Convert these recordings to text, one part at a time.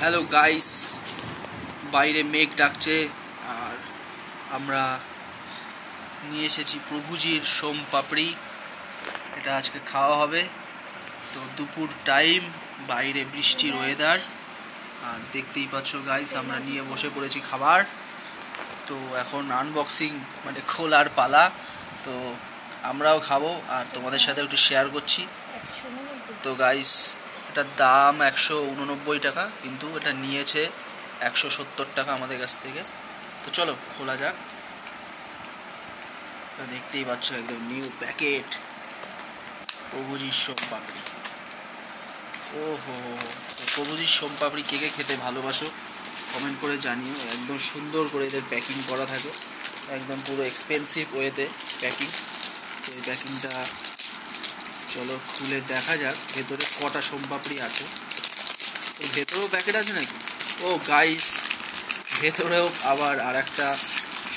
Hello guys, বাইরে মেঘ ডাকছে আর আমরা নিয়ে এসেছি প্রভুজির সোম পাপড়ি। এটা আজকে খাওয়া হবে। তো দুপুর টাইম, বাইরে বৃষ্টির ওয়েদার, আর দেখতেই পাচ্ছ গাইস আমরা নিয়ে বসে পড়েছি খাবার। তো এখন আনবক্সিং মানে খোলার পালা। তো আমরাও খাবো আর তোমাদের সাথে একটু শেয়ার করছি। তো গাইস এটার দাম 189 টাকা, কিন্তু এটা নিয়েছে 170 টাকা আমাদের কাছ থেকে। তো চলো খোলা যাক। দেখতেই পাচ্ছ একদম নিউ প্যাকেট, প্রভুজির সোম পাপড়ি। ওহো, প্রভুজির সোম পাপড়ি কে কে খেতে ভালোবাসো কমেন্ট করে জানিও। একদম সুন্দর করে এদের প্যাকিং করা থাকে, একদম পুরো এক্সপেন্সিভ ওয়েতে প্যাকিং। তো এই প্যাকিংটা চলো খুলে দেখা যাক ভেতরে কটা সোম পাপড়ি আছে। তো ভেতরেও প্যাকেট আছে নাকি? ও গাইস, ভেতরেও আবার আর একটা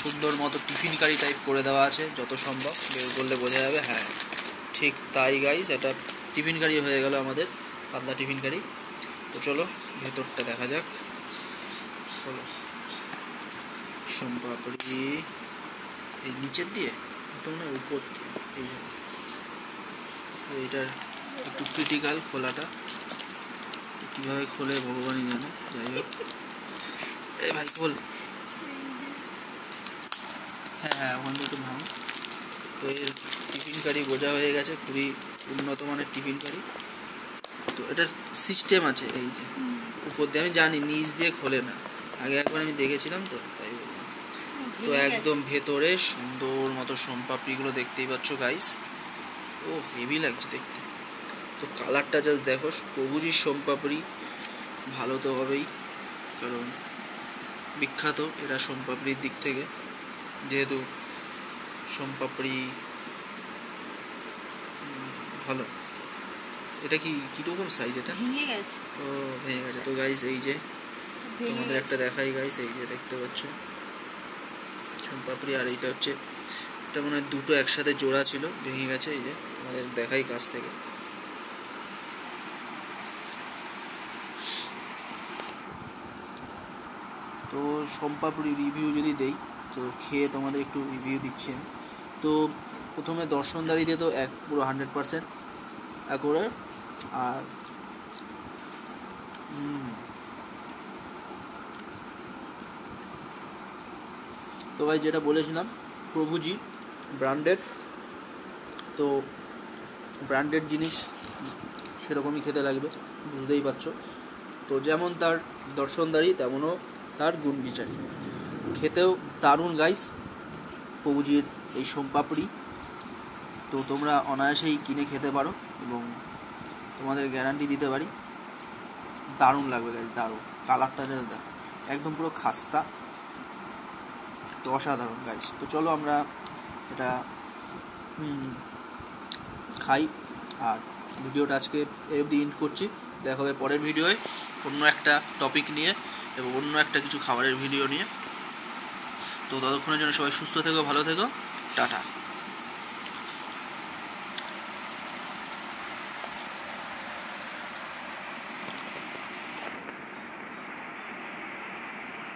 সুন্দর মতো টিফিন কারি টাইপ করে দেওয়া আছে। যত সম্ভব বের করলে বোঝা যাবে। হ্যাঁ ঠিক তাই গাইস, এটা টিফিন কারি হয়ে গেল আমাদের, পাতলা টিফিন কারি। তো চলো ভেতরটা দেখা যাক। চলো, সোম পাপড়ি এই নিচের দিয়ে তো না উপর দিয়ে, এই জন্য এইটার একটু ক্রিটিক্যাল খোলাটা, কীভাবে খোলে ভগবানই জানে। যাই হোক, এ ভাই খোল। হ্যাঁ ওখান থেকে একটু ভাঙ। তো এর টিফিন কারি বোঝা হয়ে গেছে, খুবই উন্নত মানের টিফিন কারি। তো এটার সিস্টেম আছে, এই যে উপর দিয়ে, আমি জানি নিচ দিয়ে খোলে না, আগে একবার আমি দেখেছিলাম তো তাই বললাম। তো একদম ভেতরে সুন্দর মতো সোম পাপড়িগুলো দেখতেই পাচ্ছ গাইস। ও হেভি লাগছে দেখতে। তো কালারটা জাস্ট দেখো, প্রভুজির সোম পাপড়ি ভালো তো হবেই, কারণ বিখ্যাত এরা সোম পাপড়ির দিক থেকে। যেহেতু সোম পাপড়ি ভালো। এটা কি কীরকম সাইজ? এটা ভেঙে গেছে। ও ভেঙে গেছে। তো গাইস এই যে তোমাদের একটা দেখাই গাইস, এই যে দেখতে পাচ্ছ সোম পাপড়ি। আর এইটা হচ্ছে, এটা মনে হয় দুটো একসাথে জোড়া ছিল, ভেঙে গেছে। এই যে তোমাদের দেখাই কাছ থেকে। তো সোম পাপড়ি রিভিউ যদি দেই, তো খেয়ে তোমাদের একটু রিভিউ দিচ্ছি। তো প্রথমে দর্শনদারি দিয়ে তো পুরো 100% অ্যাকোরেট। আর তো ভাই যেটা বলেছিলাম, প্রভুজি ব্র্যান্ডেড, তো ব্র্যান্ডেড জিনিস সেরকমই খেতে লাগবে, বুঝতেই পারছো। তো যেমন তার দর্শনদারি, তেমনও তার গুণ বিচারি। খেতেও দারুণ গাইস প্রভুজির এই সোম পাপড়ি। তো তোমরা অনায়াসেই কিনে খেতে পারো এবং তোমাদের গ্যারান্টি দিতে পারি দারুণ লাগবে গাইস, দারুণ। কালারটা যেটা দেখো একদম পুরো খাস্তা, তো অসাধারণ গাইস। তো চলো আমরা এটা খাই। আর ভিডিওটা আজকে এই অবধি এন্ড করছি। দেখা হবে পরের ভিডিওয় অন্য একটা টপিক নিয়ে এবং অন্য একটা কিছু খাবারের ভিডিও নিয়ে। তো ততক্ষণের জন্য সবাই সুস্থ থেকো, ভালো থেকো, টাটা।